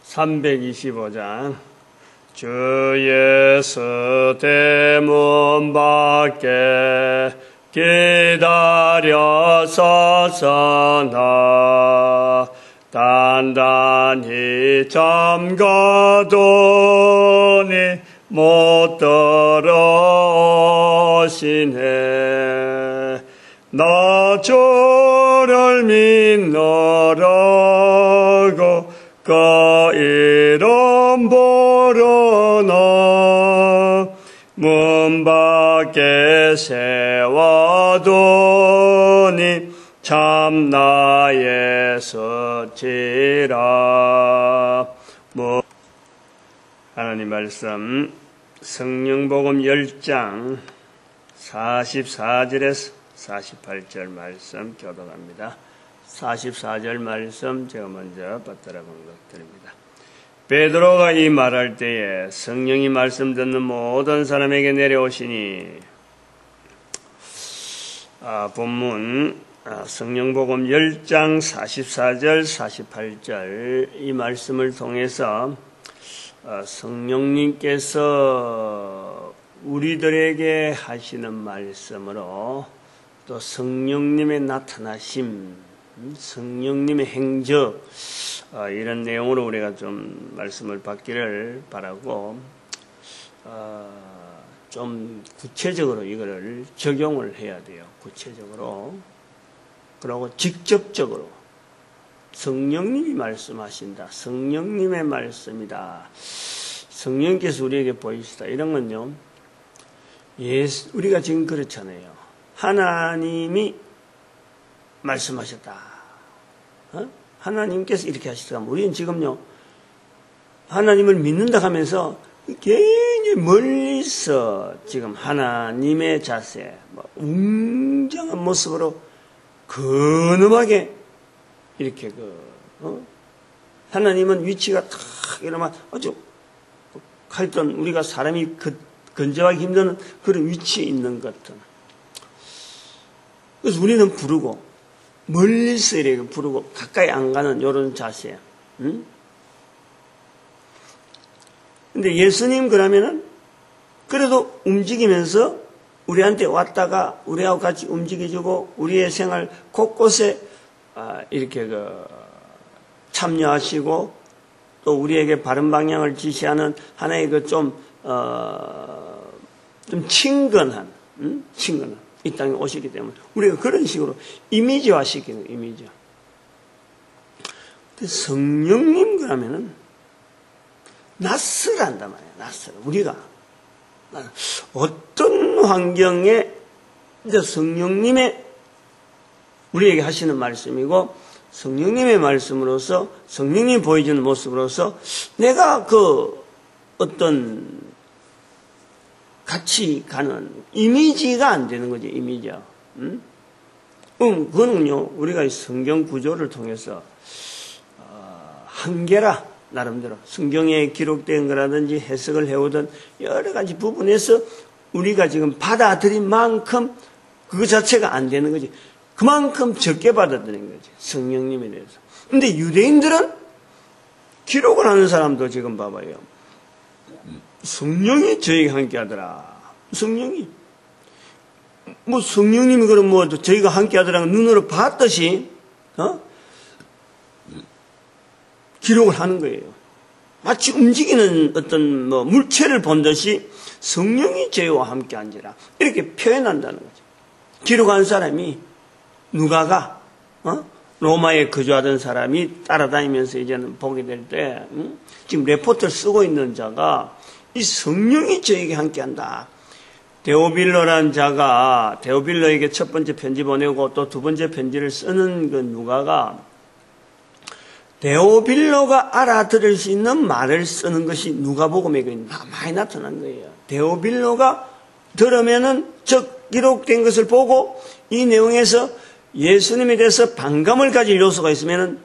325장 주 예수 대문 밖에 기다려 서서나 단단히 잠가더니 못 들어오시네. 나 저를 믿노라고 그 이름 부르나 문 밖에 세워두니 참나 예수지라. 하나님 말씀 성령복음 10장 44절에서 48절 말씀 교독합니다. 44절 말씀 제가 먼저 받들어 봉독드립니다. 베드로가 이 말할 때에 성령이 말씀 듣는 모든 사람에게 내려오시니, 본문 성령복음 10장 44절 48절 이 말씀을 통해서 성령님께서 우리들에게 하시는 말씀으로 또 성령님의 나타나심, 성령님의 행적, 이런 내용으로 우리가 좀 말씀을 받기를 바라고, 좀 구체적으로 이거를 적용을 해야 돼요. 구체적으로. 그리고 직접적으로. 성령님이 말씀하신다. 성령님의 말씀이다. 성령께서 우리에게 보이시다. 이런 건요, 우리가 지금 그렇잖아요. 하나님이 말씀하셨다. 하나님께서 이렇게 하시다. 우리는 지금요, 하나님을 믿는다 하면서 굉장히 멀리서 지금 하나님의 자세, 웅장한 모습으로 근엄하게 이렇게 하나님은 위치가 탁 이러면 아주 하여튼 우리가 사람이 건져하기 힘든 그런 위치에 있는 것 같은. 그래서 우리는 부르고 멀리서 이렇게 부르고 가까이 안 가는 이런 자세. 응? 근데 예수님 그러면은 그래도 움직이면서 우리한테 왔다가 우리하고 같이 움직여주고 우리의 생활 곳곳에 이렇게 참여하시고 또 우리에게 바른 방향을 지시하는 하나의 좀 친근한, 친근한 이 땅에 오시기 때문에 우리가 그런 식으로 이미지화 시키는 거예요. 이미지화. 성령님 그러면은 낯설한단 말이에요. 낯설어. 우리가 어떤 환경에 이제 성령님의 우리에게 하시는 말씀이고 성령님의 말씀으로서 성령님이 보여주는 모습으로서 내가 어떤 같이 가는 이미지가 안 되는 거지. 이미지야. 그거는요 우리가 성경 구조를 통해서 한계라 나름대로 성경에 기록된 거라든지 해석을 해오던 여러 가지 부분에서 우리가 지금 받아들인 만큼 그거 자체가 안 되는 거지. 그만큼 적게 받아들인 거지. 성령님에 대해서. 근데 유대인들은 기록을 하는 사람도 지금 봐봐요. 성령이 저에게 함께 하더라. 성령이. 성령님이 그럼 저희가 함께 하더라는 눈으로 봤듯이, 기록을 하는 거예요. 마치 움직이는 어떤 물체를 본 듯이 성령이 저희와 함께 한지라. 이렇게 표현한다는 거죠. 기록한 사람이 누가가, 로마에 거주하던 사람이 따라다니면서 이제는 보게 될 때, 지금 레포트를 쓰고 있는 자가 이 성령이 저에게 함께 한다. 데오빌로라는 자가 데오빌로에게 첫 번째 편지 보내고 또 두 번째 편지를 쓰는 그 누가가 데오빌로가 알아들을 수 있는 말을 쓰는 것이 누가복음에 많이 나타난 거예요. 데오빌로가 들으면은 기록된 것을 보고 이 내용에서 예수님에 대해서 반감을 가질 요소가 있으면은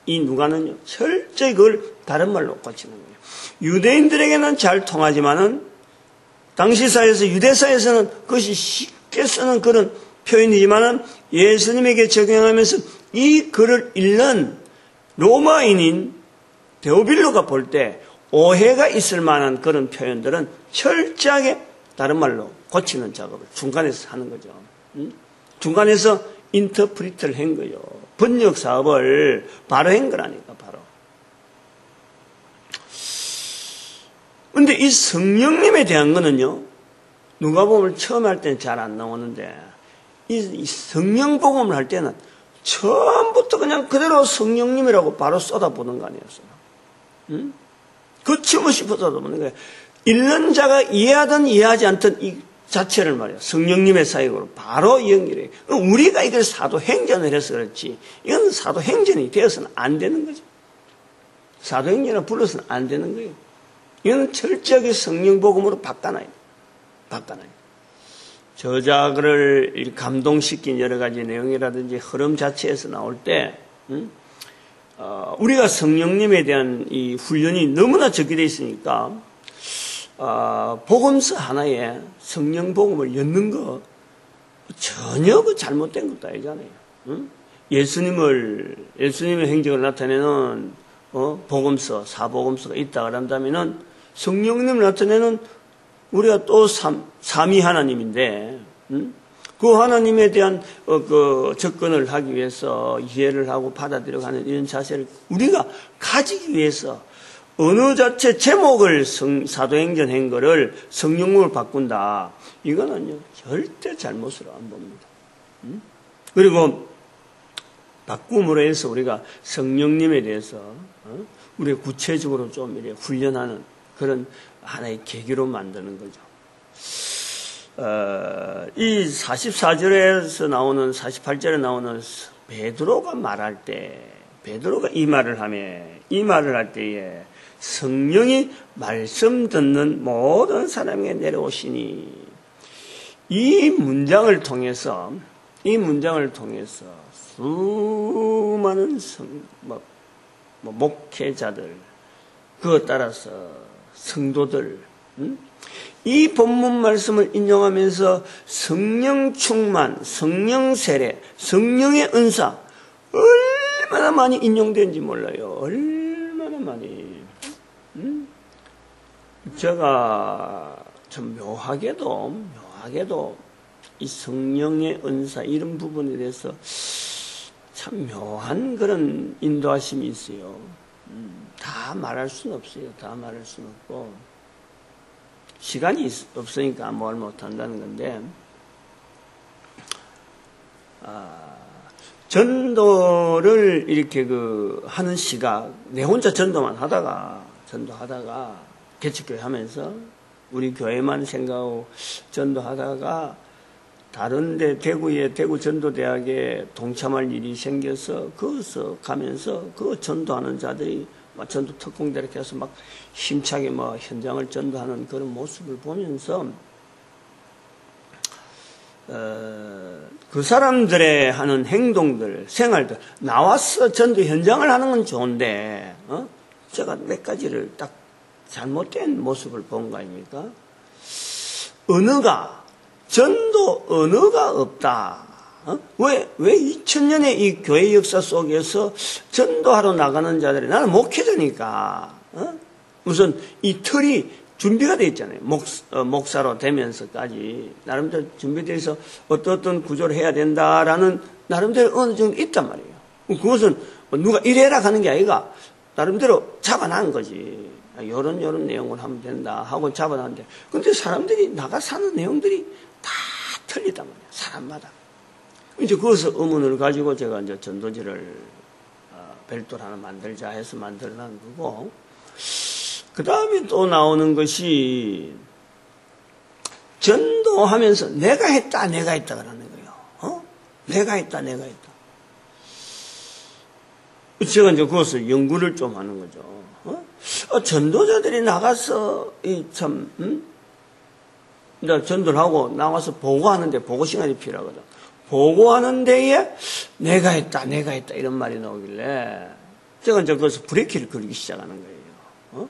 이 누가는요 철저히 그걸 다른 말로 고치는 거예요. 유대인들에게는 잘 통하지만은 당시 사회에서 유대사에서는 그것이 쉽게 쓰는 그런 표현이지만은 예수님에게 적용하면서 이 글을 읽는 로마인인 데오빌로가 볼 때 오해가 있을 만한 그런 표현들은 철저하게 다른 말로 고치는 작업을 중간에서 하는 거죠. 중간에서 인터프리트를 한 거예요. 번역 사업을 바로 한 거라니까, 바로. 근데 이 성령님에 대한 거는요, 누가복음을 처음 할 때는 잘 안 나오는데, 이 성령 복음을 할 때는 처음부터 그냥 그대로 성령님이라고 바로 쏟아부는 거 아니었어요. 거침없이 쏟아부는 거예요. 읽는 자가 이해하든 이해하지 않든 이 자체를 말이에요. 성령님의 사역으로 바로 연결해요. 우리가 이걸 사도행전을 해서 그렇지, 이건 사도행전이 되어서는 안 되는 거죠. 사도행전을 불러서는 안 되는 거예요. 이건 철저하게 성령 복음으로 바꿔놔요. 저자를 감동시킨 여러 가지 내용이라든지 흐름 자체에서 나올 때, 우리가 성령님에 대한 이 훈련이 너무나 적게 되어 있으니까, 복음서 하나에 성령 복음을 엮는 거 전혀 그 잘못된 것도 아니잖아요. 예수님의 행적을 나타내는 복음서, 사복음서가 있다 그런다면은 성령님을 나타내는 우리가 또 삼위 하나님인데, 그 하나님에 대한 그 접근을 하기 위해서 이해를 하고 받아들여가는 이런 자세를 우리가 가지기 위해서 어느 자체 제목을 사도행전 한 거를 성령으로 바꾼다. 이거는요, 절대 잘못으로 안 봅니다. 그리고 바꿈으로 해서 우리가 성령님에 대해서 우리가 구체적으로 좀 이렇게 훈련하는 그런 하나의 계기로 만드는 거죠. 이 44절에서 나오는 48절에 나오는 베드로가 말할 때, 베드로가 이 말을 할 때에 성령이 말씀 듣는 모든 사람에게 내려오시니, 이 문장을 통해서 수많은 목회자들, 그것 따라서 성도들, 이 본문 말씀을 인용하면서 성령 충만, 성령 세례, 성령의 은사 얼마나 많이 인용되는지 몰라요. 얼마나 많이. 제가 참 묘하게도 이 성령의 은사 이런 부분에 대해서 참 묘한 그런 인도하심이 있어요. 다 말할 수는 없어요. 다 말할 수는 없고 시간이 없으니까 뭘 못한다는 건데, 전도를 이렇게 하는 시각, 내 혼자 전도하다가 개척교회 하면서 우리 교회만 생각하고 전도하다가 다른데 대구에 대구 전도대학에 동참할 일이 생겨서 거기서 가면서 그 전도하는 자들이 전도 특공대 이렇게 해서 막 힘차게 현장을 전도하는 그런 모습을 보면서 그 사람들의 하는 행동들, 생활들, 나와서 전도 현장을 하는 건 좋은데 제가 몇 가지를 딱 잘못된 모습을 본 거 아닙니까? 전도 언어가 없다. 왜 2000년의 이 교회 역사 속에서 전도하러 나가는 자들이, 나는 목회자니까, 우선 이 틀이 준비가 되어 있잖아요. 목사로 되면서까지 나름대로 준비되어 있어 어떤 구조를 해야 된다라는 나름대로 어느 정도 있단 말이에요. 그것은 누가 이래라 하는 게 아니라 나름대로 잡아놓은 거지. 요런 내용을 하면 된다 하고 잡아놨는데, 근데 사람들이 나가 사는 내용들이 다 틀리단 말이에요. 사람마다. 이제 그것을 의문을 가지고 제가 이제 전도지를 별도로 하나 만들자 해서 만들어 놓은 거고, 그 다음에 또 나오는 것이 전도하면서 내가 했다 그러는 거예요. 내가 했다. 제가 이제 그것을 연구를 좀 하는 거죠. 전도자들이 나가서 전도를 하고 나와서 보고하는데 보고 시간이 필요하거든. 보고하는 데에 내가 했다 이런 말이 나오길래 제가 이제 거기서 브레이크를 걸기 시작하는 거예요.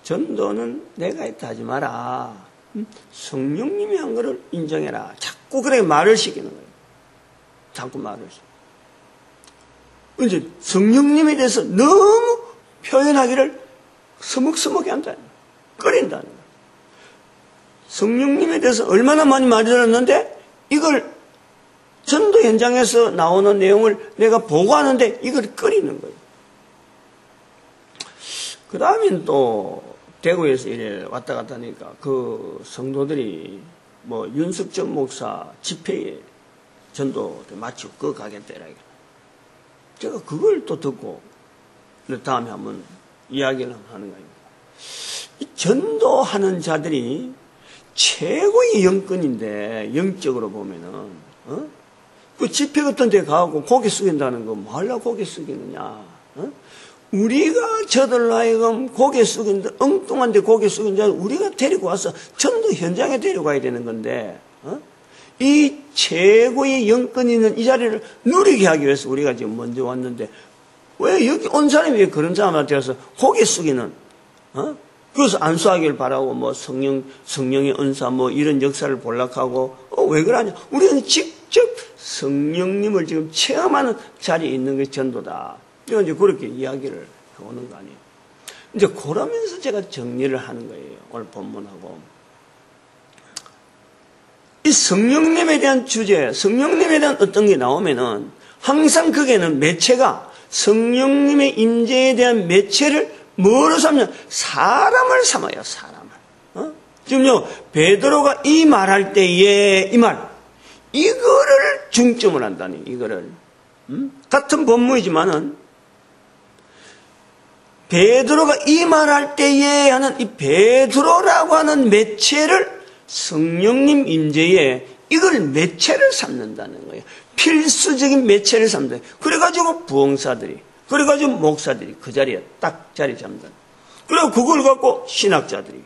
전도는 내가 했다 하지 마라. 성령님이 한 거를 인정해라. 자꾸 그렇게 말을 시키는 거예요. 자꾸 말을 시키는 거예요. 이제 성령님에 대해서 너무 표현하기를 서먹서먹해 한다는 거예요. 꺼린다는 거예요. 성령님에 대해서 얼마나 많이 말이 들었는데 이걸 전도 현장에서 나오는 내용을 내가 보고하는데 이걸 꺼리는 거예요. 그 다음엔 또 대구에서 이래 왔다 갔다 하니까 그 성도들이 뭐 윤석정 목사 집회에 전도 마치고 그거 가겠대라. 제가 그걸 또 듣고 다음에 한번 이야기를 하는 거입니다. 이 전도하는 자들이 최고의 영권인데 영적으로 보면은 그 집회 같은 데 가고 고개 숙인다는 거 뭐 하려고 고개 숙이느냐. 우리가 저들로 하여금 고개 숙인다, 엉뚱한데 고개 숙인 자를 우리가 데리고 와서 전도 현장에 데려가야 되는 건데 이 최고의 영권 있는 이 자리를 누리게 하기 위해서 우리가 지금 먼저 왔는데 왜 여기 온 사람이 왜 그런 사람한테 와서 고개 숙이는 그래서 안수하기를 바라고 뭐 성령의 은사 뭐 이런 역사를 볼락하고 왜 그러냐. 우리는 직접 성령님을 지금 체험하는 자리에 있는 게 전도다. 이건 이제 그렇게 이야기를 해오는 거 아니에요. 이제 그러면서 제가 정리를 하는 거예요. 오늘 본문하고. 이 성령님에 대한 주제, 성령님에 대한 어떤 게 나오면은 항상 거기에는 매체가 성령님의 임재에 대한 매체를 뭐로 삼냐? 사람을 삼아요, 사람을. 지금요, 베드로가 이 말할 때에 이 말, 이거를 중점을 한다니, 이거를. 같은 본문이지만은 베드로가 이 말할 때에 하는 이 베드로라고 하는 매체를 성령님 임재에 이걸 매체를 삼는다는 거예요. 필수적인 매체를 삼는다. 그래가지고 부흥사들이, 그래가지고 목사들이 그 자리에 딱 자리 잡는다. 그리고 그걸 갖고 신학자들이,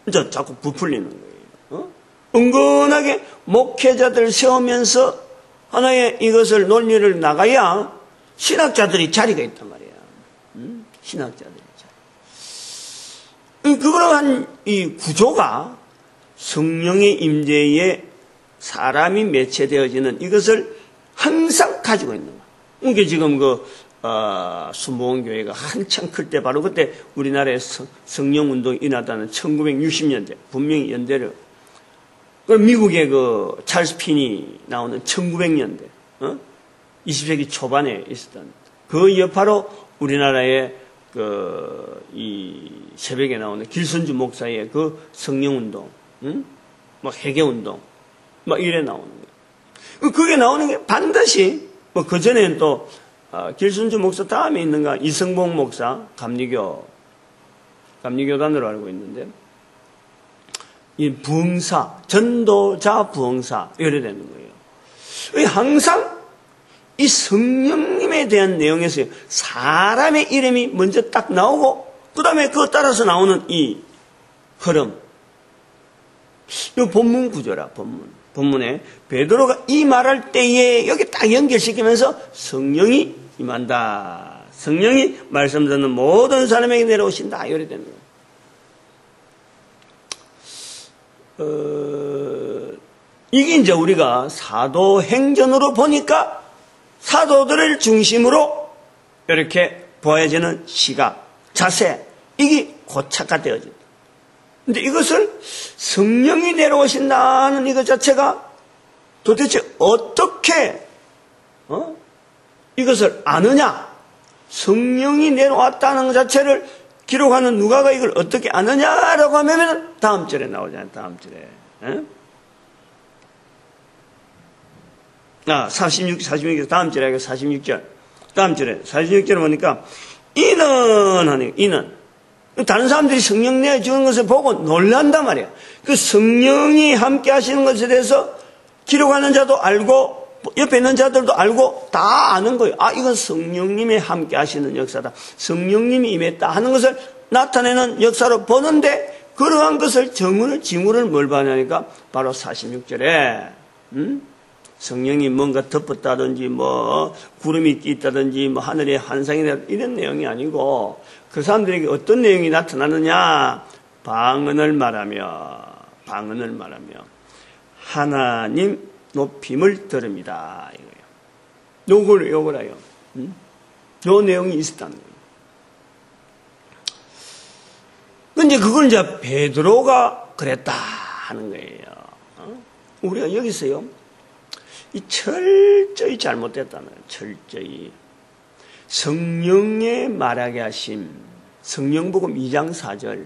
이제 자꾸 부풀리는 거예요. 은근하게 목회자들을 세우면서 하나의 이것을 논리를 나가야 신학자들이 자리가 있단 말이에요. 신학자들이 자리. 그러한 이 구조가 성령의 임재에 사람이 매체되어지는 이것을 항상 가지고 있는 거예요. 이게 지금 순복음교회가 한창 클 때 바로 그때 우리나라에 성령운동이 일어났다는 1960년대, 분명히 연대를. 미국의 찰스 핀이 나오는 1900년대, 20세기 초반에 있었던 그 여파로 우리나라의 이 새벽에 나오는 길선주 목사의 그 성령운동, 막 회개운동, 막 이래 나오는 거예요. 그게 나오는 게 반드시, 그 전에는 또, 길선주 목사 다음에 있는가, 이성봉 목사, 감리교단으로 알고 있는데, 이 부흥사, 전도자 부흥사, 이래 되는 거예요. 항상 이 성령님에 대한 내용에서 사람의 이름이 먼저 딱 나오고, 그 다음에 그거 따라서 나오는 이 흐름. 이 본문 구조라, 본문에 베드로가 이 말할 때에 여기 딱 연결시키면서 성령이 임한다. 성령이 말씀 듣는 모든 사람에게 내려오신다. 이래 되는 거예요. 이게 이제 우리가 사도행전으로 보니까 사도들을 중심으로 이렇게 보여지는 시각, 자세, 이게 고착화되어진다. 근데 이것을 성령이 내려오신다는 이것 자체가 도대체 어떻게 이것을 아느냐? 성령이 내려왔다는 것 자체를 기록하는 누가가 이걸 어떻게 아느냐라고 하면 다음 절에 나오잖아요. 다음 절에. 46절 다음 절에 46절. 다음 절에 46절에 보니까 이는 다른 사람들이 성령 내주는 것을 보고 놀란단 말이야. 그 성령이 함께 하시는 것에 대해서 기록하는 자도 알고 옆에 있는 자들도 알고 다 아는 거예요. 이건 성령님이 함께 하시는 역사다. 성령님이 임했다 하는 것을 나타내는 역사로 보는데 그러한 것을 징후를 뭘 봐냐니까 바로 46절에 성령이 뭔가 덮었다든지 뭐 구름이 있다든지 뭐 하늘에 환상이 이런 내용이 아니고 그 사람들에게 어떤 내용이 나타나느냐 방언을 말하며 하나님 높임을 들읍니다. 이거예요. 요걸 해요. 요 내용이 있었다는 거예요. 이제 그걸 이제 베드로가 그랬다 하는 거예요. 우리가 여기서요, 이 철저히 잘못됐다는 거예요. 철저히. 성령의 말하게 하심, 성령복음 2장 4절,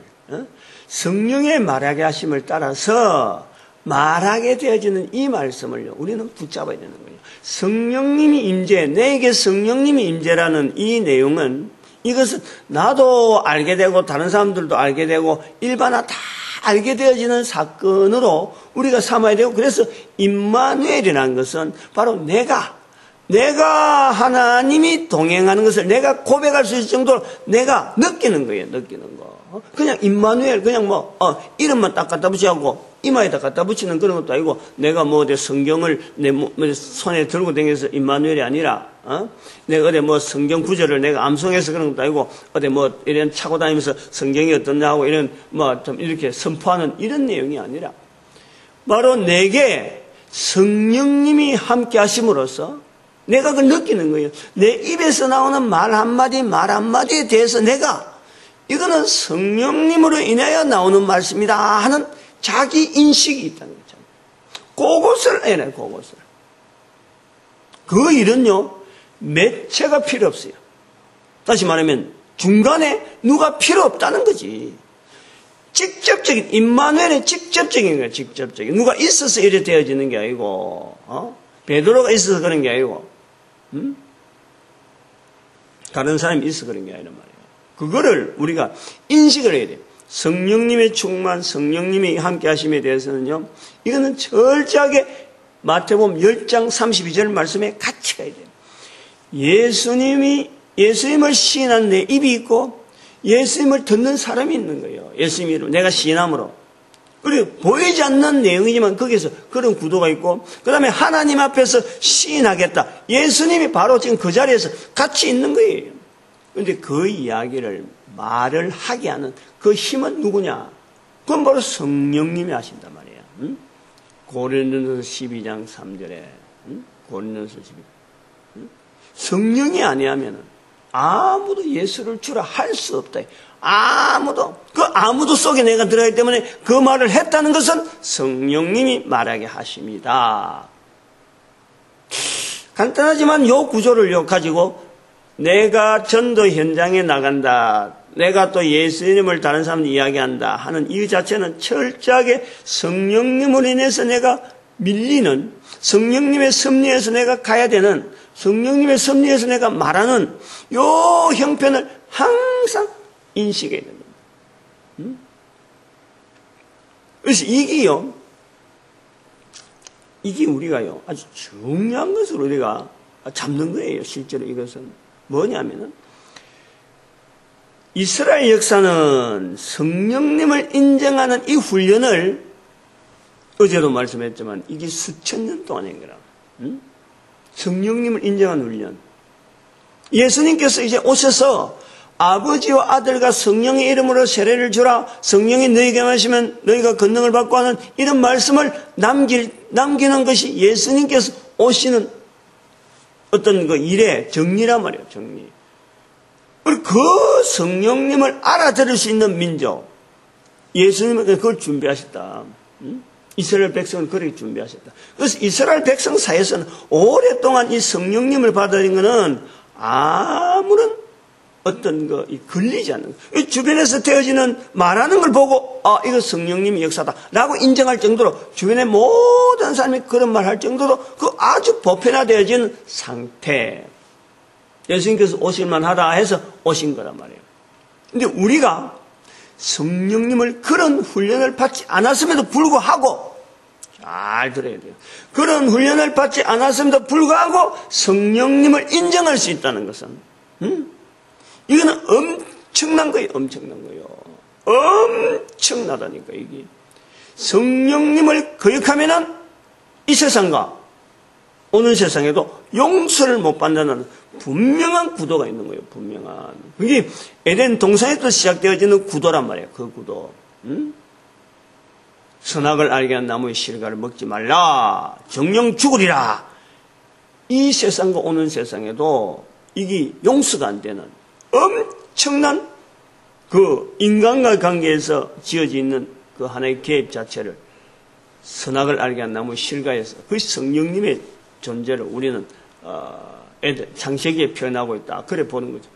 성령의 말하게 하심을 따라서 말하게 되어지는 이 말씀을요, 우리는 붙잡아야 되는 거예요. 성령님이 임재, 내게 성령님이 임재라는 이 내용은, 이것은 나도 알게 되고 다른 사람들도 알게 되고 일반화 다 알게 되어지는 사건으로 우리가 삼아야 되고, 그래서 임마누엘이라는 것은 바로 내가 하나님이 동행하는 것을 내가 고백할 수 있을 정도로 내가 느끼는 거예요. 느끼는 거. 그냥 임마누엘, 그냥 이름만 딱 갖다 붙이고 이마에다 갖다 붙이는 그런 것도 아니고, 내가 성경을 내 손에 들고 다니면서 임마누엘이 아니라, 내가 어디 성경 구절을 내가 암송해서 그런 것도 아니고, 어디 이런 차고 다니면서 성경이 어떠냐 하고 이런 좀 이렇게 선포하는 이런 내용이 아니라, 바로 내게 성령님이 함께 하심으로써 내가 그걸 느끼는 거예요. 내 입에서 나오는 말 한마디에 대해서 내가 이거는 성령님으로 인하여 나오는 말씀이다 하는 자기 인식이 있다는 거죠. 그것을 해내, 그것을. 그 일은요, 매체가 필요 없어요. 다시 말하면 중간에 누가 필요 없다는 거지. 직접적인, 임마누엘의 직접적인 거예요, 직접적인. 누가 있어서 이래 되어지는 게 아니고, 베드로가 있어서 그런 게 아니고, 다른 사람이 있어서 그런 게 아니란 말이에요. 그거를 우리가 인식을 해야 돼요. 성령님의 충만, 성령님이 함께 하심에 대해서는요, 이거는 철저하게 마태복음 10장 32절 말씀에 같이 가야 돼요. 예수님을 시인한 내 입이 있고, 예수님을 듣는 사람이 있는 거예요. 예수님 이름, 내가 시인함으로. 그리고 보이지 않는 내용이지만 거기서 그런 구도가 있고, 그 다음에 하나님 앞에서 시인하겠다. 예수님이 바로 지금 그 자리에서 같이 있는 거예요. 그런데 그 이야기를 말을 하게 하는 그 힘은 누구냐? 그건 바로 성령님이 하신단 말이에요. 고린도서 12장 3절에 고린도서 12장 성령이 아니하면 아무도 예수를 주라 할 수 없다. 아무도 속에 내가 들어가기 때문에 그 말을 했다는 것은 성령님이 말하게 하십니다. 간단하지만 이 구조를 가지고 내가 전도 현장에 나간다, 내가 또 예수님을 다른 사람들 이야기한다 하는 이 자체는 철저하게 성령님으로 인해서 내가 밀리는, 성령님의 섭리에서 내가 가야 되는, 성령님의 섭리에서 내가 말하는 요 형편을 항상 인식해야 됩니다. 그래서 이게 우리가요, 아주 중요한 것으로 우리가 잡는 거예요. 실제로 이것은 뭐냐면은, 이스라엘 역사는 성령님을 인정하는 이 훈련을, 어제도 말씀했지만 이게 수천 년 동안인 거라. 성령님을 인정하는 훈련. 예수님께서 이제 오셔서 아버지와 아들과 성령의 이름으로 세례를 주라, 성령이 너희에게 하시면 너희가 권능을 받고 하는 이런 말씀을 남기는 것이 예수님께서 오시는 어떤 그 일의 정리란 말이에요. 정리. 그리고 그 성령님을 알아들을 수 있는 민족, 예수님은 그걸 준비하셨다. 이스라엘 백성은 그렇게 준비하셨다. 그래서 이스라엘 백성 사이에서는 오랫동안 이 성령님을 받아들인 것은 아무런 어떤 걸리지 않는 거. 주변에서 되어지는 말하는 걸 보고, 이거 성령님의 역사다라고 인정할 정도로, 주변의 모든 사람이 그런 말 할 정도로 그 아주 보편화되어진 상태. 예수님께서 오실만 하다 해서 오신 거란 말이에요. 근데 우리가 성령님을 그런 훈련을 받지 않았음에도 불구하고, 잘 들어야 돼요. 그런 훈련을 받지 않았음에도 불구하고 성령님을 인정할 수 있다는 것은, 이거는 엄청난 거예요. 엄청난 거예요. 엄청나다니까, 이게. 성령님을 거역하면은 이 세상과 오는 세상에도 용서를 못 받는다는 분명한 구도가 있는 거예요. 분명한. 그게 에덴 동산에서 시작되어지는 구도란 말이에요. 그 구도. 선악을 알게 한 나무의 실과를 먹지 말라. 정령 죽으리라. 이 세상과 오는 세상에도 이게 용서가 안 되는 엄청난 그 인간과 관계에서 지어져 있는 그 하나의 계획 자체를 선악을 알게 한 나무 실과에서 그 성령님의 존재를 우리는 창세기에 표현하고 있다. 그래 보는 거죠.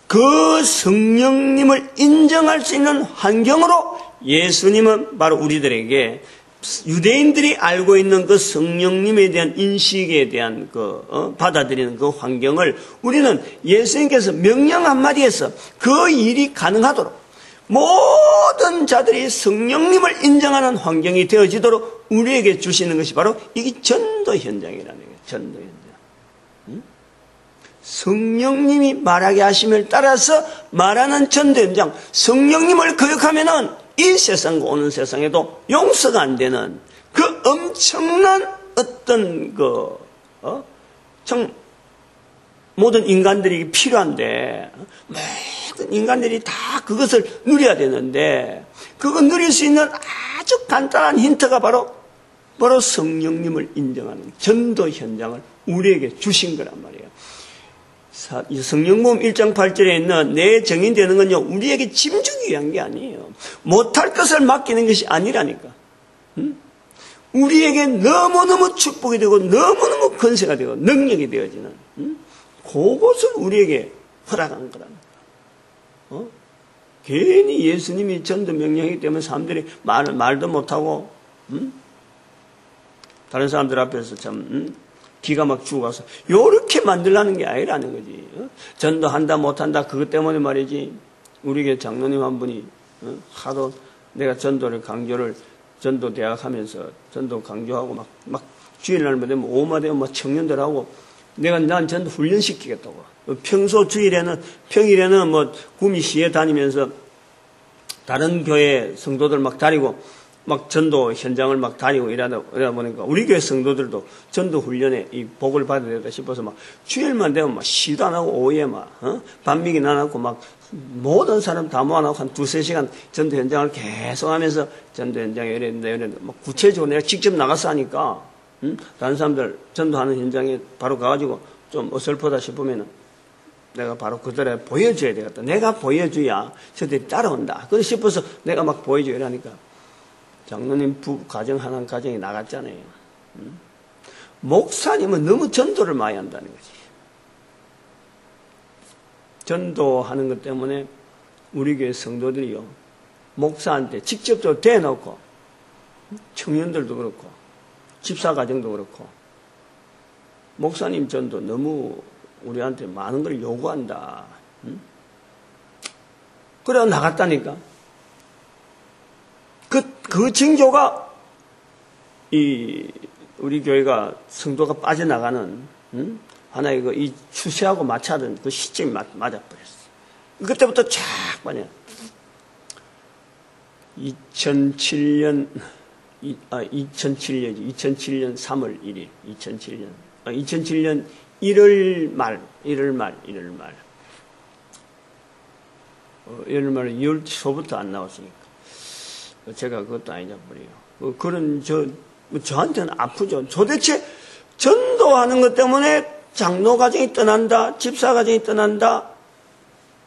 그 성령님을 인정할 수 있는 환경으로 예수님은 바로 우리들에게 유대인들이 알고 있는 그 성령님에 대한 인식에 대한 받아들이는 그 환경을 우리는 예수님께서 명령 한마디에서 그 일이 가능하도록 모든 자들이 성령님을 인정하는 환경이 되어지도록 우리에게 주시는 것이 바로 이게 전도 현장이라는 거예요. 전도 현장. 성령님이 말하게 하심을 따라서 말하는 전도 현장. 성령님을 거역하면은 이 세상과 오는 세상에도 용서가 안 되는 그 엄청난 어떤 참 모든 인간들이 필요한데 모든 인간들이 다 그것을 누려야 되는데 그거 누릴 수 있는 아주 간단한 힌트가 바로 성령님을 인정하는 전도 현장을 우리에게 주신 거란 말이에요. 성령복음 1장 8절에 있는 내 정인되는 건요, 우리에게 짐주기 위한 게 아니에요. 못할 것을 맡기는 것이 아니라니까. 우리에게 너무너무 축복이 되고 너무너무 권세가 되고 능력이 되어지는 그것을 우리에게 허락한 거라니까. 괜히 예수님이 전도 명령이기 때문에 사람들이 말도 못하고 다른 사람들 앞에서 참 기가 막 죽어가서 요렇게 만들라는 게 아니라는 거지. 전도한다 못한다 그것 때문에 말이지. 우리 교회 장로님 한 분이 하도 내가 전도 대학 하면서 전도 강조하고 막 주일날만 되면 오후만 되면 막 청년들하고 난 전도 훈련시키겠다고. 평일에는 구미 시에 다니면서 다른 교회 성도들 막 다니고 막 전도 현장을 막 다니고 이러다 보니까 우리 교회 성도들도 전도 훈련에 이 복을 받아야 되겠다 싶어서 막 주일만 되면 막 시도 안 하고 오후에 반미기 안 하고 막 모든 사람 다 모아놓고 한 2-3시간 전도 현장을 계속 하면서 전도 현장에 이랬는데 막 구체적으로 내가 직접 나가서 하니까 다른 사람들 전도하는 현장에 바로 가가지고 좀 어설프다 싶으면은 내가 바로 그들에 보여줘야 되겠다. 내가 보여줘야 저들이 따라온다. 그래 싶어서 내가 막 보여줘야 하니까 장로님 하나님 가정이 나갔잖아요. 목사님은 너무 전도를 많이 한다는 거지. 전도하는 것 때문에 우리 교회 성도들이요, 목사한테 직접적으로 대놓고, 청년들도 그렇고, 집사 가정도 그렇고, 목사님 전도 너무 우리한테 많은 걸 요구한다. 그래 나갔다니까. 그 징조가 우리 교회가 성도가 빠져나가는 하나의 이 추세하고 맞춰든 그 시점이 맞아버렸어. 그때부터 쫙 빠져. 2007년 3월 1일 2007년 1월 말 2월 초부터 안 나왔으니까 제가 그것도 안 잊어버려요. 그런 저한테는 아프죠. 도대체 전도하는 것 때문에 장로 가정이 떠난다, 집사 가정이 떠난다,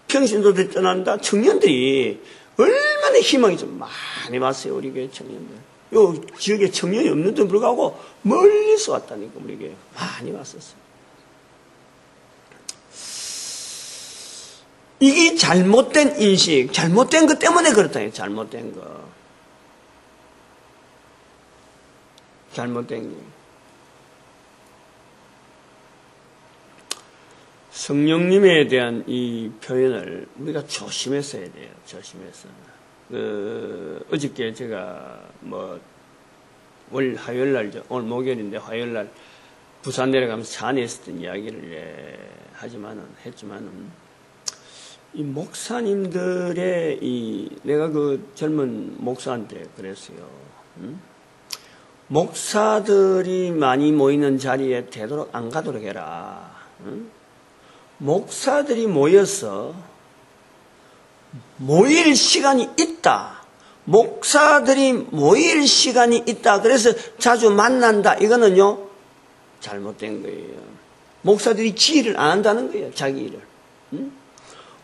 평신도들이 떠난다, 청년들이 얼마나 희망이 좀 많이 왔어요. 우리 교회 청년들. 요 지역에 청년이 없는데도 불구하고 멀리서 왔다니까 우리 교회 많이 왔었어요. 이게 잘못된 인식, 잘못된 것 때문에 그렇다니까. 잘못된 거. 잘못된 거. 성령님에 대한 이 표현을 우리가 조심했어야 돼요. 조심해서. 어저께 제가 화요일날, 오늘 목요일인데 화요일날 부산 내려가면서 산에 있었던 이야기를 했지만은 이 목사님들의 내가 그 젊은 목사한테 그랬어요. 목사들이 많이 모이는 자리에 되도록 안 가도록 해라. 목사들이 모여서 모일 시간이 있다. 목사들이 모일 시간이 있다. 그래서 자주 만난다. 이거는요, 잘못된 거예요. 목사들이 지 일을 안 한다는 거예요. 자기 일을.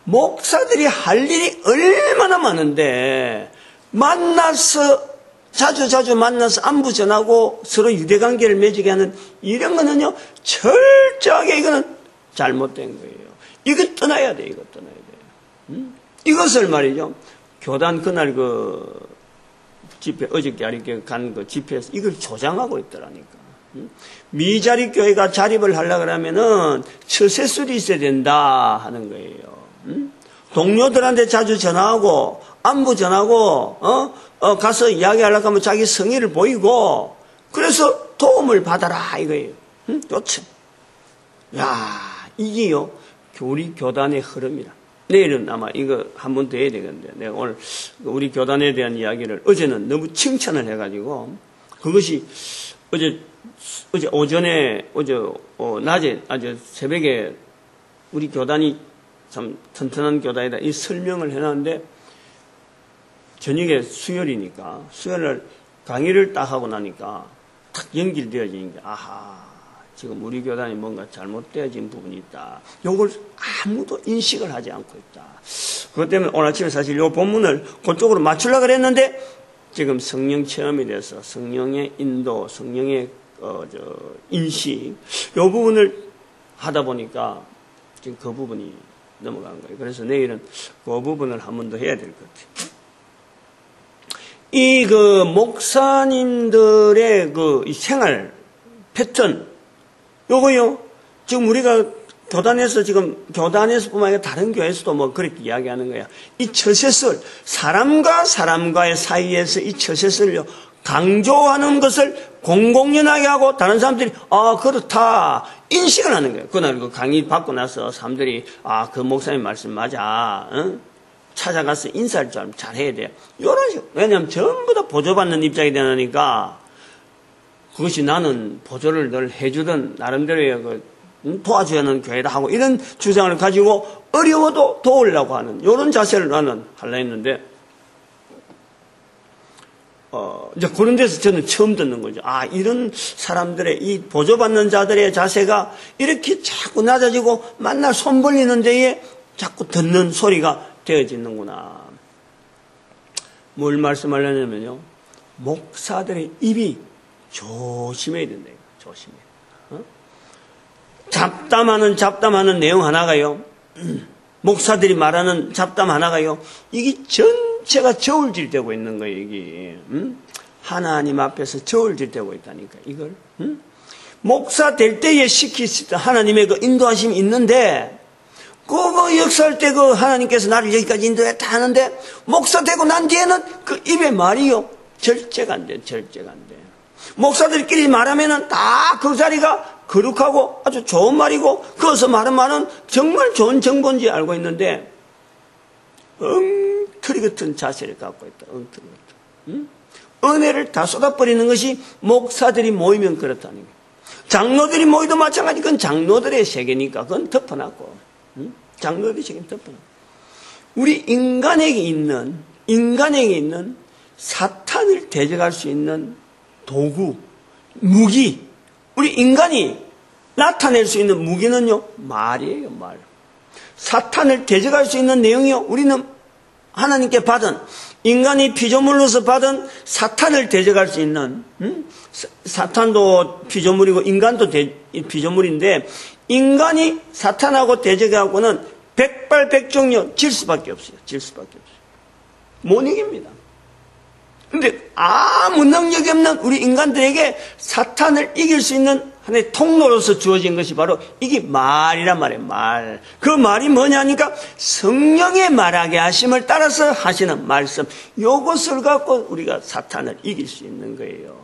목사들이 할 일이 얼마나 많은데 만나서 자주 만나서 안부 전하고 서로 유대관계를 맺게 하는 이런 거는요 철저하게 이거는 잘못된 거예요. 이거 떠나야 돼. 이거 떠나야 돼. 이것을 말이죠 교단 그날 그 집회 어저께 아리께 간 그 집회에서 이걸 조장하고 있더라니까. 미자립 교회가 자립을 하려고 하면은 처세술이 있어야 된다 하는 거예요. 동료들한테 자주 전화하고 안부 전하고 가서 이야기하려고 하면 자기 성의를 보이고 그래서 도움을 받아라 이거예요. 좋죠. 야 이게요 우리 교단의 흐름이라. 내일은 아마 이거 한 번 더 해야 되겠는데 내가 오늘 우리 교단에 대한 이야기를 어제는 너무 칭찬을 해가지고 그것이 어제 오전에 낮에 아주 새벽에 우리 교단이 참 튼튼한 교단이다 이 설명을 해놨는데 저녁에 수요일이니까 수요일날 강의를 딱 하고 나니까 탁 연결되어지니까 아하 지금 우리 교단이 뭔가 잘못되어진 부분이 있다. 요걸 아무도 인식을 하지 않고 있다. 그것 때문에 오늘 아침에 사실 요 본문을 그쪽으로 맞추려고 그랬는데 지금 성령 체험에 대해서 성령의 인도, 성령의 인식 요 부분을 하다 보니까 지금 그 부분이 넘어간 거예요. 그래서 내일은 그 부분을 한 번 더 해야 될 것 같아요. 이 그 목사님들의 이 생활 패턴 요거요, 지금 우리가 교단에서뿐만 아니라 다른 교회에서도 뭐 그렇게 이야기하는 거야. 이 처세술, 사람과 사람과의 사이에서 이 처세술을요, 강조하는 것을 공공연하게 하고 다른 사람들이, 그렇다, 인식을 하는 거예요. 그날 그 강의 받고 나서 사람들이, 그 목사님 말씀 맞아, 찾아가서 인사를 좀 잘해야 돼. 요런 식으로. 왜냐면 전부 다 보조받는 입장이 되니까, 그것이 나는 보조를 늘 해주던 나름대로의 도와줘야 하는 교회다 하고 이런 주장을 가지고 어려워도 도우려고 하는 이런 자세를 나는 하려 했는데 이제 그런 데서 저는 처음 듣는 거죠. 이런 사람들의 이 보조받는 자들의 자세가 이렇게 자꾸 낮아지고 만날 손 벌리는 데에 자꾸 듣는 소리가 되어지는구나. 뭘 말씀하려냐면요. 목사들의 입이 조심해야 된다. 조심해. 잡담하는 내용 하나가요. 목사들이 말하는 잡담 하나가요. 이게 전체가 저울질되고 있는 거예요. 이게 하나님 앞에서 저울질되고 있다니까. 이걸 목사 될 때에 시킬 수 있다. 하나님의 그 인도하심이 있는데 그거 역사할 때 그 하나님께서 나를 여기까지 인도했다 하는데 목사 되고 난 뒤에는 그 입의 말이요. 절제가 안 돼. 절제가 안 돼. 목사들끼리 말하면은 다 그 자리가 거룩하고 아주 좋은 말이고 거기서 말한 말은 정말 좋은 정보인지 알고 있는데 엉터리 같은 자세를 갖고 있다. 엉터리 같은. 은혜를 다 쏟아버리는 것이 목사들이 모이면 그렇다는 거예요. 장로들이 모이도 마찬가지. 그건 장로들의 세계니까 그건 덮어놨고 장로들의 세계는 덮어놨고 우리 인간에게 있는 사탄을 대적할 수 있는 도구, 무기. 우리 인간이 나타낼 수 있는 무기는요, 말이에요, 말. 사탄을 대적할 수 있는 내용이요, 우리는 하나님께 받은, 인간이 피조물로서 받은 사탄을 대적할 수 있는, 사탄도 피조물이고 인간도 피조물인데, 인간이 사탄하고 대적하고는 백발백중요, 질 수밖에 없어요. 못 이깁니다. 근데 아무 능력이 없는 우리 인간들에게 사탄을 이길 수 있는 하나의 통로로서 주어진 것이 바로 이게 말이란 말이에요. 말. 그 말이 뭐냐니까 성령의 말하게 하심을 따라서 하시는 말씀. 이것을 갖고 우리가 사탄을 이길 수 있는 거예요.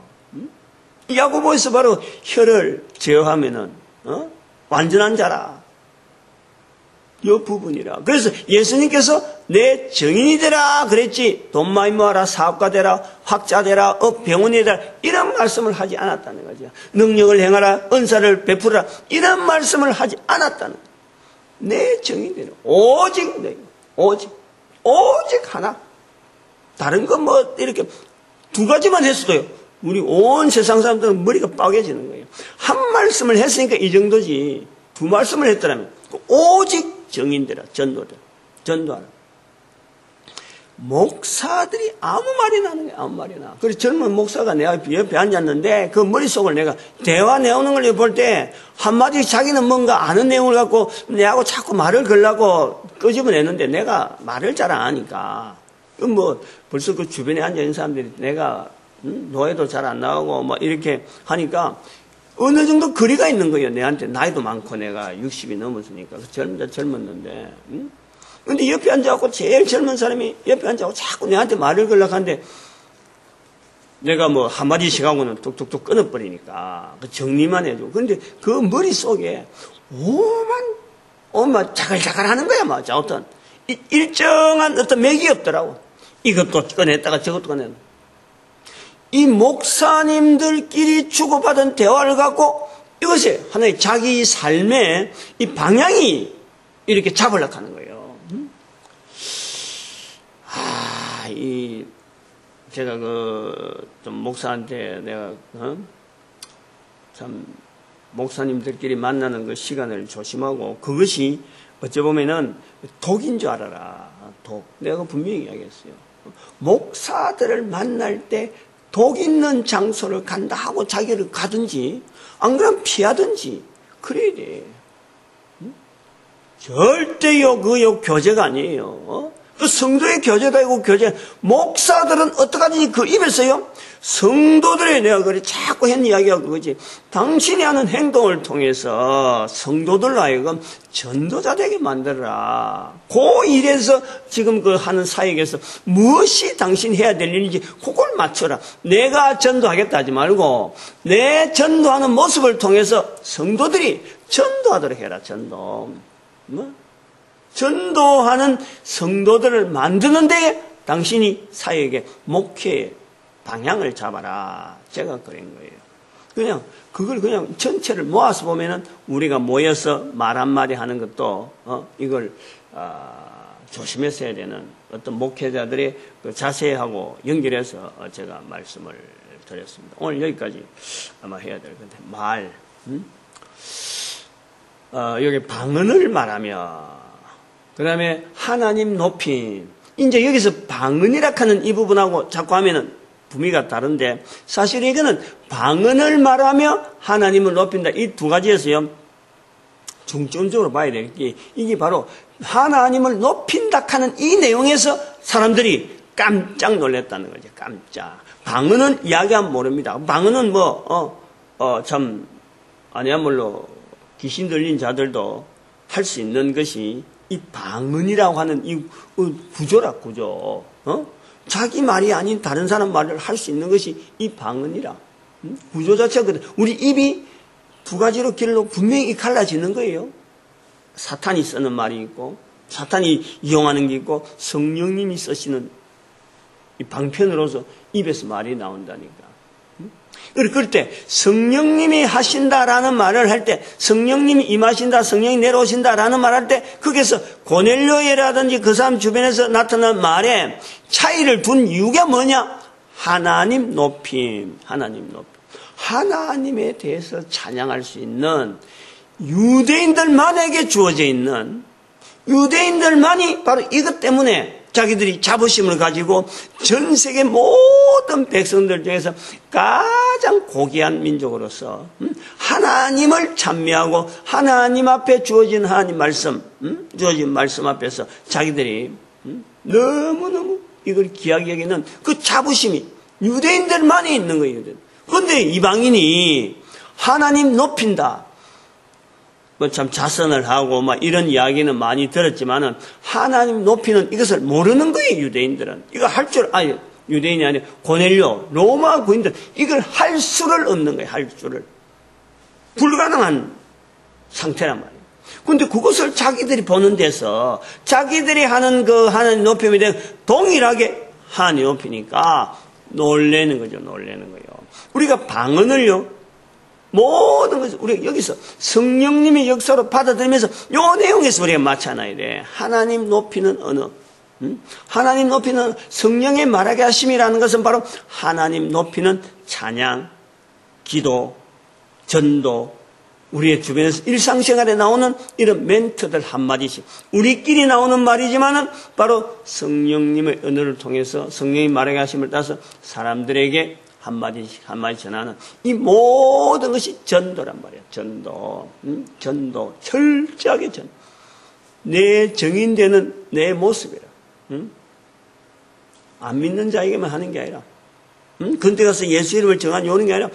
야고보에서 바로 혀를 제어하면은 완전한 자라. 이 부분이라. 그래서 예수님께서 내 증인이 되라 그랬지 돈 많이 모아라, 사업가 되라, 학자 되라, 병원이 되라 이런 말씀을 하지 않았다는 거죠. 능력을 행하라, 은사를 베풀어라 이런 말씀을 하지 않았다는 거죠. 내 증인이 되라. 오직 하나. 다른 건 뭐 이렇게 두 가지만 했어도요. 우리 온 세상 사람들은 머리가 빠개지는 거예요. 한 말씀을 했으니까 이 정도지 두 말씀을 했더라면 오직 정인되라, 전도되라. 전도하라. 목사들이 아무 말이나 하는 거야, 아무 말이나. 그래서 젊은 목사가 내 옆에 앉았는데 그 머릿속을 내가 대화 내오는 걸 볼 때 한마디 자기는 뭔가 아는 내용을 갖고 내하고 자꾸 말을 걸라고 끄집어내는데 내가 말을 잘 안 하니까. 뭐 벌써 그 주변에 앉아있는 사람들이 내가 노예도 잘 안 나가고 뭐 이렇게 하니까 어느 정도 거리가 있는 거예요. 내한테 나이도 많고 내가 60이 넘었으니까. 젊었는데. 근데 옆에 앉아갖고 제일 젊은 사람이 옆에 앉아갖고 자꾸 내한테 말을 걸려고 하는데 내가 뭐 한마디씩 하고는 뚝뚝뚝 끊어버리니까 그 정리만 해주고. 근데 그 머릿속에 오만 자글자글 하는 거야. 막 어떤 일정한 어떤 맥이 없더라고. 이것도 꺼냈다가 저것도 꺼냈다. 이 목사님들끼리 주고받은 대화를 갖고 이것이 하나의 자기 삶의 이 방향이 이렇게 잡으려고 하는 거예요. 제가 좀 목사한테 내가, 참, 목사님들끼리 만나는 그 시간을 조심하고 그것이 어찌보면은 독인 줄 알아라. 독. 내가 분명히 이야기했어요. 목사들을 만날 때 독 있는 장소를 간다 하고 자기를 가든지, 안 그러면 피하든지, 그래야 돼. 절대요, 교제가 아니에요. 그 성도의 교제도 아니고 목사들은 어떡하든지 그 입에서요, 성도들의 내가 그래 자꾸 했는 이야기가 그거지. 당신이 하는 행동을 통해서 성도들로 하여금 전도자 되게 만들어라. 그 일에서 지금 그 하는 사역에서 무엇이 당신이 해야 될 일인지 그걸 맞춰라. 내가 전도하겠다 하지 말고 내 전도하는 모습을 통해서 성도들이 전도하도록 해라. 전도. 전도하는 성도들을 만드는 데에 당신이 사역의 목회의 방향을 잡아라. 제가 그런 거예요. 그걸 전체를 모아서 보면은 우리가 모여서 말 한마디 하는 것도, 이걸, 조심해서 해야 되는 어떤 목회자들의 그 자세하고 연결해서 제가 말씀을 드렸습니다. 오늘 여기까지 아마 해야 될 건데, 여기 방언을 말하며, 그 다음에 하나님 높임. 이제 여기서 방언이라 하는 이 부분하고 자꾸 하면은 분위기가 다른데 사실 이거는 방언을 말하며 하나님을 높인다. 이 두 가지에서요. 중점적으로 봐야 될 게 이게 바로 하나님을 높인다 하는 이 내용에서 사람들이 깜짝 놀랐다는 거죠. 깜짝. 방언은 이야기하면 모릅니다. 방언은 참 아니야말로 귀신 들린 자들도 할 수 있는 것이 이 방언이라고 하는 이 구조라, 구조. 자기 말이 아닌 다른 사람 말을 할 수 있는 것이 이 방언이라. 구조 자체가 그래. 우리 입이 두 가지로 길로 분명히 갈라지는 거예요. 사탄이 쓰는 말이 있고, 사탄이 이용하는 게 있고, 성령님이 쓰시는 이 방편으로서 입에서 말이 나온다니까. 그럴 때 성령님이 하신다라는 말을 할 때 성령님이 임하신다, 성령이 내려오신다라는 말을 할 때 거기서 고넬료라든지 그 사람 주변에서 나타난 말에 차이를 둔 이유가 뭐냐? 하나님 높임, 하나님 높임. 하나님에 대해서 찬양할 수 있는 유대인들만에게 주어져 있는 유대인들만이 바로 이것 때문에 자기들이 자부심을 가지고 전 세계 모든 백성들 중에서 가장 고귀한 민족으로서 하나님을 찬미하고 하나님 앞에 주어진 하나님 말씀, 주어진 말씀 앞에서 자기들이 너무너무 이걸 귀하게 여기는 그 자부심이 유대인들만이 있는 거예요. 그런데 이방인이 하나님 높인다. 참 자선을 하고 이런 이야기는 많이 들었지만은 하나님 높이는 이것을 모르는 거예요. 유대인들은 이거 할 줄 유대인이 아니라 고넬료 로마 군인들 이걸 할 수를 없는 거예요. 할 수를 불가능한 상태란 말이에요. 그런데 그것을 자기들이 보는 데서 자기들이 하는 그 하나님 높임에 대해 동일하게 하나님 높이니까 놀래는 거죠. 놀래는 거예요. 우리가 방언을요. 모든 것을 우리가 여기서 성령님의 역사로 받아들이면서 이 내용에서 우리가 맞춰놔야 돼. 하나님 높이는 언어. 하나님 높이는 성령의 말하게 하심이라는 것은 바로 하나님 높이는 찬양, 기도, 전도, 우리의 주변에서 일상생활에 나오는 이런 멘트들 한마디씩 우리끼리 나오는 말이지만은 바로 성령님의 언어를 통해서 성령이 말하게 하심을 따서 사람들에게 한마디씩 한마디 전하는 이 모든 것이 전도란 말이에요. 전도 철저하게 전도. 내 정인되는 내 모습이라. 안 믿는 자에게만 하는 게 아니라 근데 가서 예수 이름을 정한 요는 게 아니라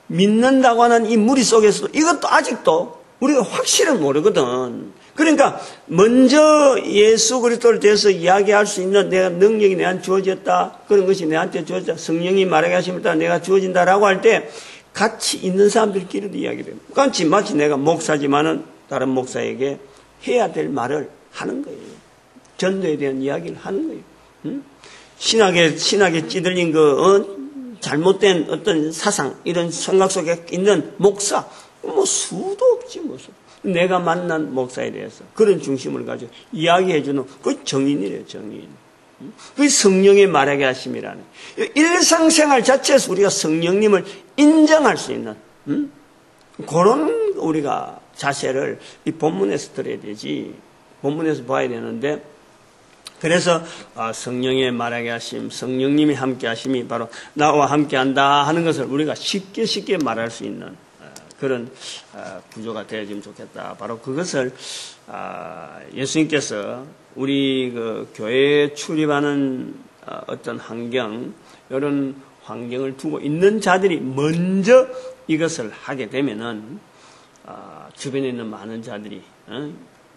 믿는다고 하는 이 무리 속에서도 이것도 아직도 우리가 확실은 모르거든. 그러니까 먼저 예수 그리스도를 대해서 이야기할 수 있는 내가 능력이 내한테 주어졌다. 그런 것이 내한테 주어졌다. 성령이 말하게 하심을 따라 내가 주어진다라고 할 때 같이 있는 사람들끼리도 이야기돼요. 마치 내가 목사지만은 다른 목사에게 해야 될 말을 하는 거예요. 전도에 대한 이야기를 하는 거예요. 신학에 찌들린 잘못된 어떤 사상, 이런 생각 속에 있는 목사, 수도 없지, 내가 만난 목사에 대해서 그런 중심을 가지고 이야기해주는 그 정인이래요, 정인. 그게 성령의 말하게 하심이라는. 일상생활 자체에서 우리가 성령님을 인정할 수 있는, 그런 우리가 자세를 이 본문에서 들어야 되지, 본문에서 봐야 되는데, 그래서 성령의 말하게 하심, 성령님이 함께 하심이 바로 나와 함께 한다 하는 것을 우리가 쉽게 말할 수 있는 그런 구조가 되어지면 좋겠다. 바로 그것을 예수님께서 우리 그 교회에 출입하는 어떤 환경, 이런 환경을 두고 있는 자들이 먼저 이것을 하게 되면은 주변에 있는 많은 자들이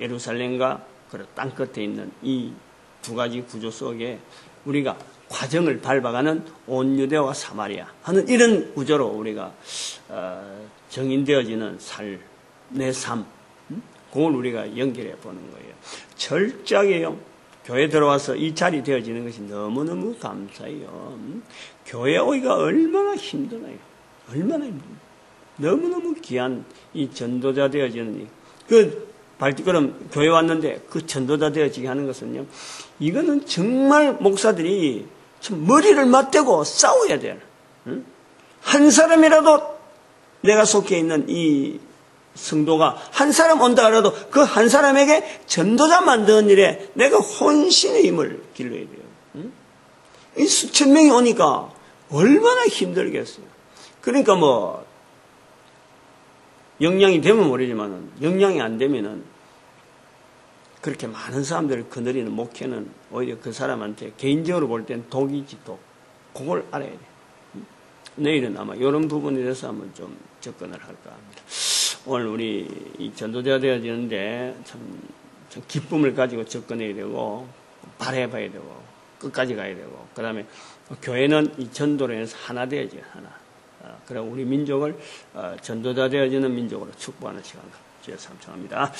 예루살렘과 땅 끝에 있는 이 두 가지 구조 속에 우리가 과정을 밟아가는 온 유대와 사마리아 하는 이런 구조로 우리가 정인되어지는 내 삶, 그걸 우리가 연결해 보는 거예요. 철저하게요. 교회 들어와서 이 자리 되어지는 것이 너무너무 감사해요. 교회 오기가 얼마나 힘드나요. 얼마나 힘듭니까. 너무너무 귀한 이 전도자 되어지는 발디그럼 교회 왔는데 그 전도자 되어지게 하는 것은요, 이거는 정말 목사들이 참 머리를 맞대고 싸워야 돼요. 한 사람이라도 내가 속해 있는 이 성도가 한 사람 온다 하더라도 그 한 사람에게 전도자 만드는 일에 내가 혼신의 힘을 길러야 돼요. 이 수천 명이 오니까 얼마나 힘들겠어요. 그러니까 역량이 되면 모르지만 역량이 안 되면은 그렇게 많은 사람들을 거느리는 목회는 오히려 그 사람한테 개인적으로 볼 땐 독이지 독. 그걸 알아야 돼. 내일은 아마 이런 부분에 대해서 한번 좀 접근을 할까 합니다. 오늘 우리 이 전도자 되어지는데 참 기쁨을 가지고 접근해야 되고 바라봐야 되고 끝까지 가야 되고 그 다음에 교회는 이 전도로 인해서 하나 되어져요. 하나. 그리고 우리 민족을 전도자 되어지는 민족으로 축복하는 시간 주여 삼청합니다.